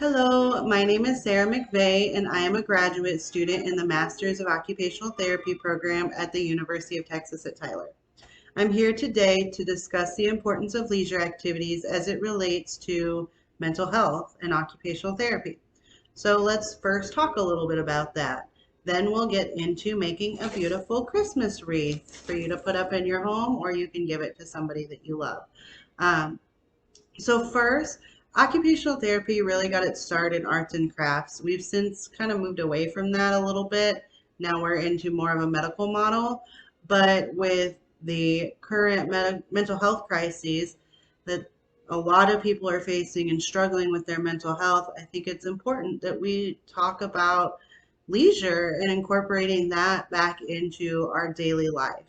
Hello, my name is Sarah McVey, and I am a graduate student in the Masters of Occupational Therapy program at the University of Texas at Tyler. I'm here today to discuss the importance of leisure activities as it relates to mental health and occupational therapy. So let's first talk a little bit about that. Then we'll get into making a beautiful Christmas wreath for you to put up in your home, or you can give it to somebody that you love. Um, so first, occupational therapy really got its start in arts and crafts. We've since kind of moved away from that a little bit. Now we're into more of a medical model, but with the current mental health crises that a lot of people are facing and struggling with their mental health, I think it's important that we talk about leisure and incorporating that back into our daily life.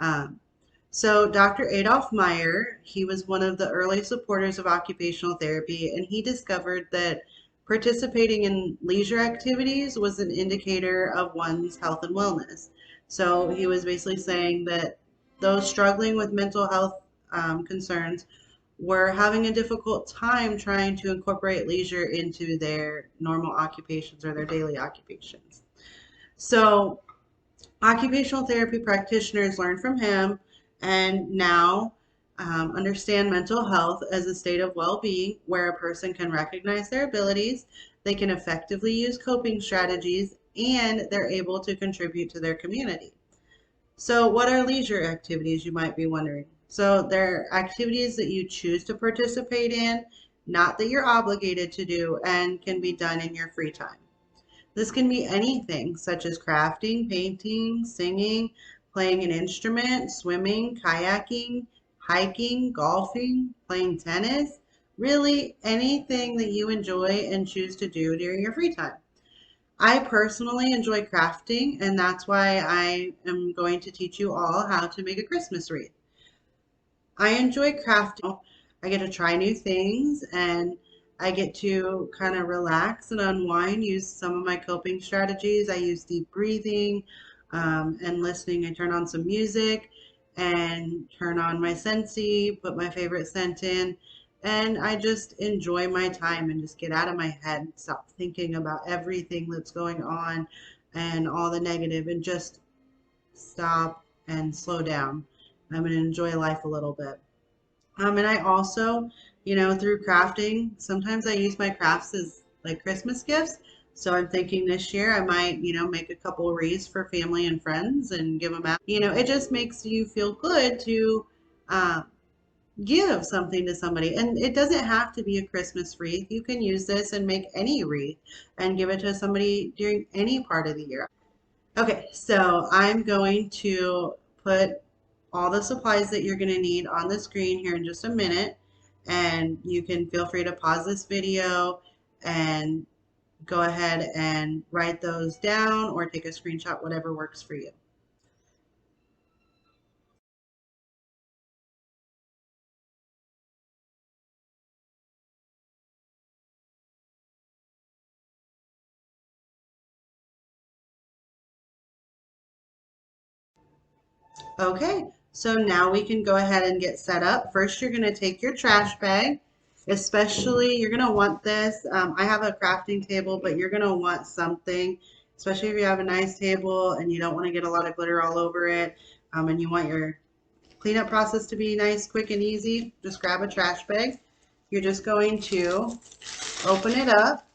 Um, so Dr. Adolf Meyer, he was one of the early supporters of occupational therapy, and he discovered that participating in leisure activities was an indicator of one's health and wellness. So he was basically saying that those struggling with mental health concerns were having a difficult time trying to incorporate leisure into their normal occupations or their daily occupations. So occupational therapy practitioners learn from him and now understand mental health as a state of well-being where a person can recognize their abilities, they can effectively use coping strategies, and they're able to contribute to their community. So what are leisure activities, you might be wondering? So they're activities that you choose to participate in, not that you're obligated to do, and can be done in your free time. This can be anything such as crafting, painting, singing, playing an instrument, swimming, kayaking, hiking, golfing, playing tennis, really anything that you enjoy and choose to do during your free time. I personally enjoy crafting, and that's why I am going to teach you all how to make a Christmas wreath. I enjoy crafting. I get to try new things and I get to kind of relax and unwind, use some of my coping strategies. I use deep breathing and listening. I turn on some music and turn on my Scentsy, put my favorite scent in, and I just enjoy my time and just get out of my head, stop thinking about everything that's going on and all the negative, and just stop and slow down. I'm going to enjoy life a little bit. And I also, through crafting, sometimes I use my crafts as like Christmas gifts. So I'm thinking this year I might, make a couple wreaths for family and friends and give them out. It just makes you feel good to uh, give something to somebody. And it doesn't have to be a Christmas wreath. You can use this and make any wreath and give it to somebody during any part of the year. Okay, so I'm going to put all the supplies that you're going to need on the screen here in just a minute, and you can feel free to pause this video and go ahead and write those down or take a screenshot, whatever works for you. Okay, so now we can go ahead and get set up. First, you're going to take your trash bag. Especially, you're going to want this. I have a crafting table, but you're going to want something, especially if you have a nice table and you don't want to get a lot of glitter all over it, and you want your cleanup process to be nice, quick, and easy. Just grab a trash bag. You're just going to open it up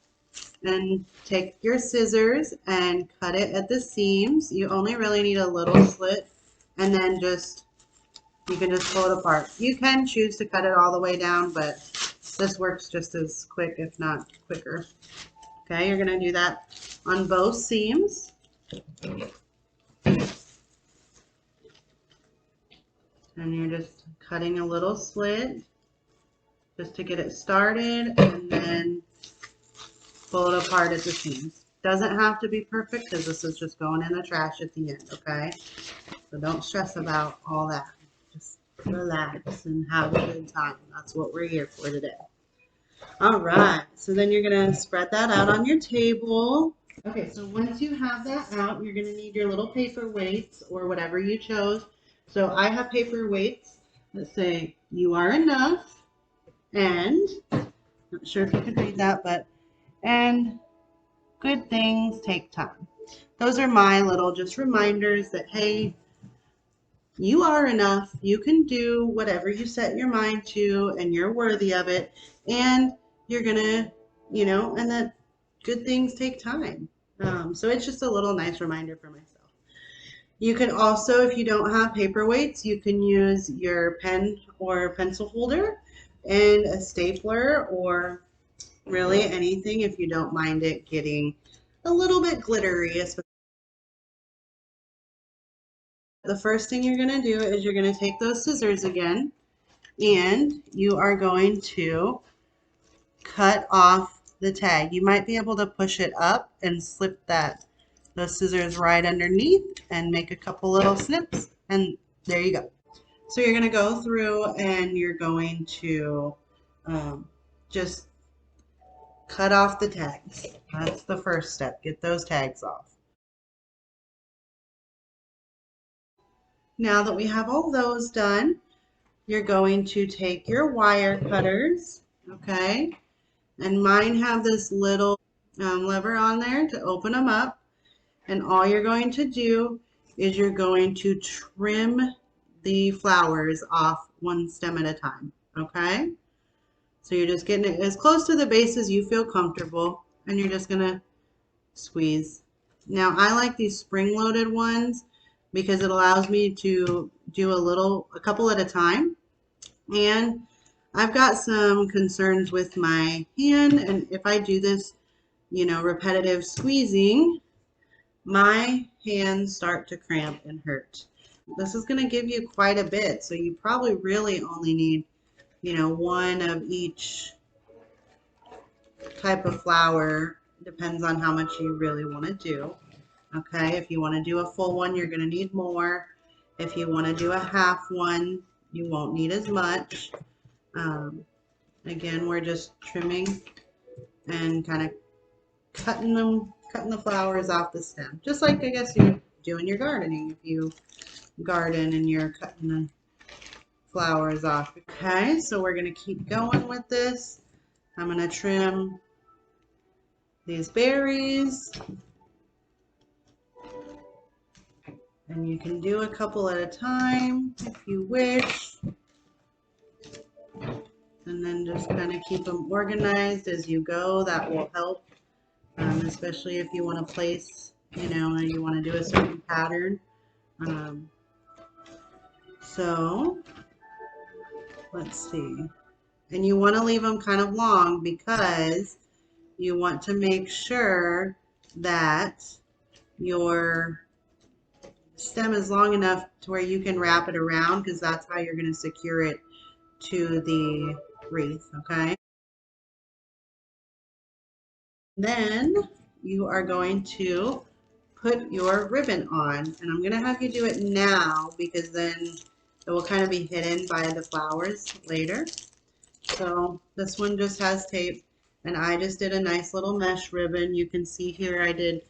and take your scissors and cut it at the seams. You only really need a little slit, and then you can just pull it apart. You can choose to cut it all the way down, but this works just as quick, if not quicker. Okay, you're going to do that on both seams. And you're just cutting a little slit just to get it started, and then pull it apart at the seams. Doesn't have to be perfect because this is just going in the trash at the end, okay? So don't stress about all that. Just relax and have a good time. That's what we're here for today. All right, so then you're going to spread that out on your table. Okay, so once you have that out, you're going to need your little paper weights or whatever you chose. So I have paper weights that say, "You are enough," and not sure if you can read that, but And good things take time. Those are my little just reminders that, hey, you are enough. You can do whatever you set your mind to, and you're worthy of it. And you're going to, and that good things take time. So it's just a little nice reminder for myself. You can also, if you don't have paperweights, you can use your pen or pencil holder and a stapler or really anything if you don't mind it getting a little bit glittery. The first thing you're going to do is you're going to take those scissors again and you are going to cut off the tag. You might be able to push it up and slip those scissors right underneath and make a couple little snips, and there you go. So you're going to go through and you're going to just cut off the tags. That's the first step. Get those tags off. Now that we have all those done, you're going to take your wire cutters, okay? And mine have this little lever on there to open them up. And all you're going to do is you're going to trim the flowers off one stem at a time, okay? So you're just getting it as close to the base as you feel comfortable, and you're just gonna squeeze. Now I like these spring-loaded ones because it allows me to do a couple at a time. And I've got some concerns with my hand, and if I do this, repetitive squeezing, my hands start to cramp and hurt. This is going to give you quite a bit, so you probably really only need, one of each type of flower. Depends on how much you really want to do. Okay, if you want to do a full one, you're going to need more. If you want to do a half one, you won't need as much. Again, we're just trimming and kind of cutting the flowers off the stem, just like I guess you do in your gardening if you garden and you're cutting the flowers off. Okay, so we're going to keep going with this. I'm going to trim these berries, and you can do a couple at a time if you wish, and then just kind of keep them organized as you go. That will help, especially if you want to place, and you want to do a certain pattern. So let's see, and you want to leave them kind of long because you want to make sure that your stem is long enough to where you can wrap it around, because that's how you're going to secure it to the wreath, okay? Then you are going to put your ribbon on, and I'm going to have you do it now because then it will kind of be hidden by the flowers later. So this one just has tape, and I just did a nice little mesh ribbon. You can see here I did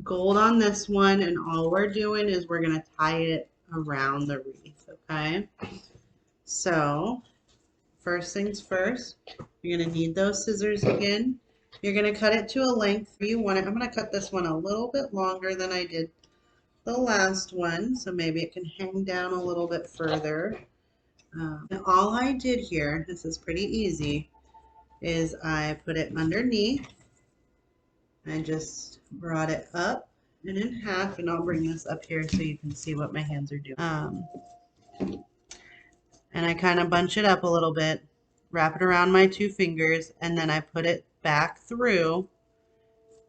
gold on this one, and all we're doing is we're going to tie it around the wreath, okay? So first things first, you're going to need those scissors again. You're going to cut it to a length you want it. I'm going to cut this one a little bit longer than I did the last one, so maybe it can hang down a little bit further. And all I did here, this is pretty easy, is I put it underneath. I just brought it up and in half, and I'll bring this up here so you can see what my hands are doing. And I kind of bunch it up a little bit, wrap it around my 2 fingers, and then I put it back through.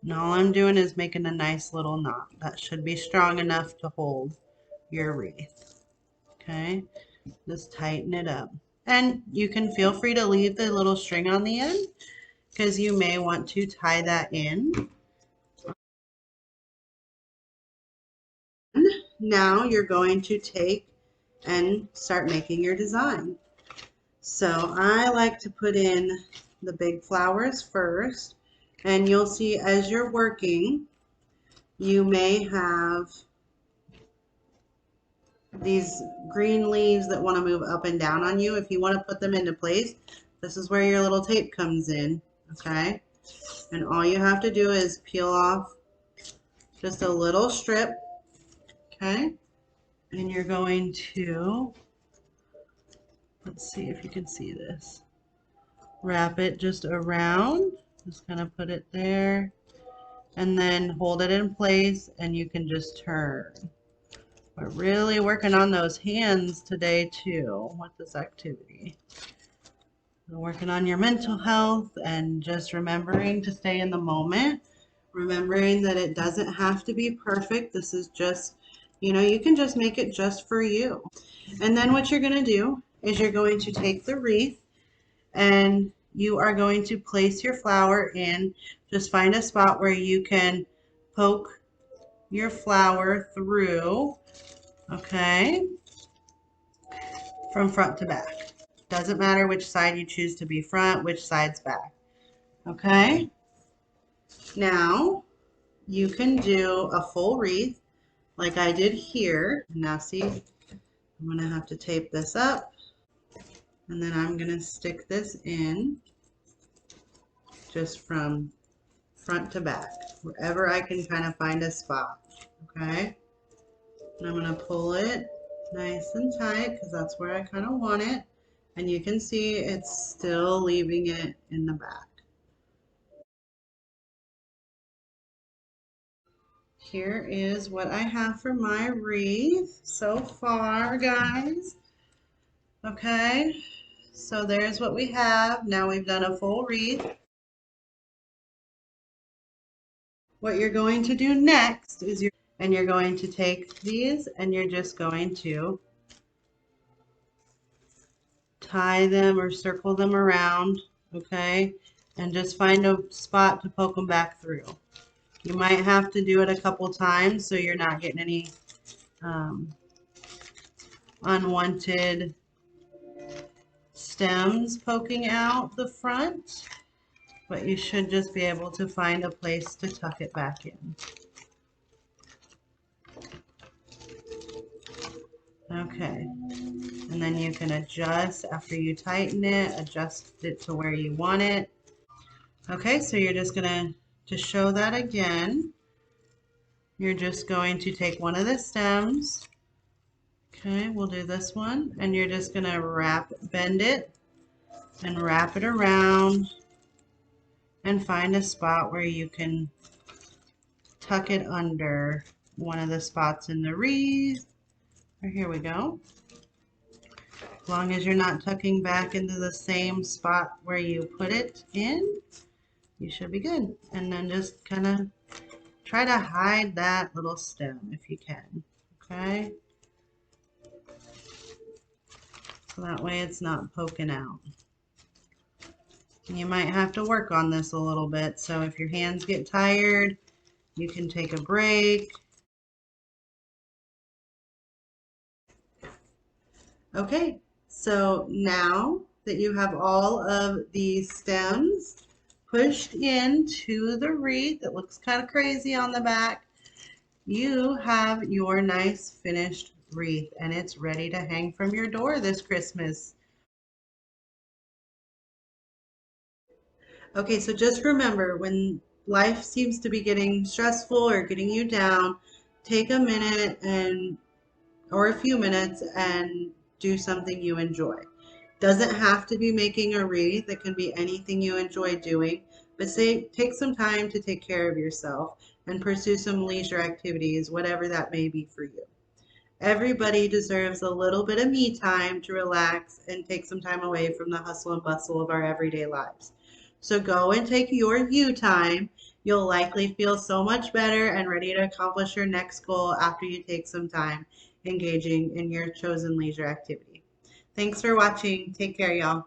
And all I'm doing is making a nice little knot. That should be strong enough to hold your wreath. Okay, just tighten it up. And you can feel free to leave the little string on the end because you may want to tie that in. Now you're going to take and start making your design. So I like to put in the big flowers first, and you'll see as you're working, you may have these green leaves that want to move up and down on you. If you want to put them into place, this is where your little tape comes in, okay? And all you have to do is peel off just a little strip, okay? And you're going to, let's see if you can see this. Wrap it just around, just kind of put it there, and then hold it in place, and you can just turn. We're really working on those hands today too with this activity. We're working on your mental health and just remembering to stay in the moment, remembering that it doesn't have to be perfect. This is just, you can just make it just for you. And then what you're going to do is you're going to take the wreath and you are going to place your flower in. Just find a spot where you can poke your flower through, okay, from front to back. Doesn't matter which side you choose to be front, which side's back, okay? Now, you can do a full wreath like I did here. Now see, I'm going to have to tape this up, and then I'm going to stick this in just from front to back, wherever I can kind of find a spot, okay? And I'm going to pull it nice and tight because that's where I kind of want it. And you can see it's still leaving it in the back. Here is what I have for my wreath so far, guys. Okay, so there's what we have. Now we've done a full wreath. What you're going to do next is you're going to take these and you're just going to tie them or circle them around, okay? And just find a spot to poke them back through. You might have to do it a couple times so you're not getting any unwanted stems poking out the front, but you should just be able to find a place to tuck it back in. Okay, and then you can adjust after you tighten it, adjust it to where you want it. Okay, so you're just gonna, to show that again, you're just going to take one of the stems. Okay, we'll do this one, and you're just gonna bend it and wrap it around and find a spot where you can tuck it under one of the spots in the wreath. Here we go. As long as you're not tucking back into the same spot where you put it in, you should be good. And then just kind of try to hide that little stem if you can, okay? So that way it's not poking out. You might have to work on this a little bit, so if your hands get tired, you can take a break. Okay, so now that you have all of the stems pushed into the wreath, it looks kind of crazy on the back, you have your nice finished wreath and it's ready to hang from your door this Christmas. Okay, so just remember, when life seems to be getting stressful or getting you down, take a minute or a few minutes and do something you enjoy. Doesn't have to be making a wreath. It can be anything you enjoy doing, but take some time to take care of yourself and pursue some leisure activities, whatever that may be for you. Everybody deserves a little bit of me time to relax and take some time away from the hustle and bustle of our everyday lives. So go and take your you time. You'll likely feel so much better and ready to accomplish your next goal after you take some time engaging in your chosen leisure activity. Thanks for watching. Take care, y'all.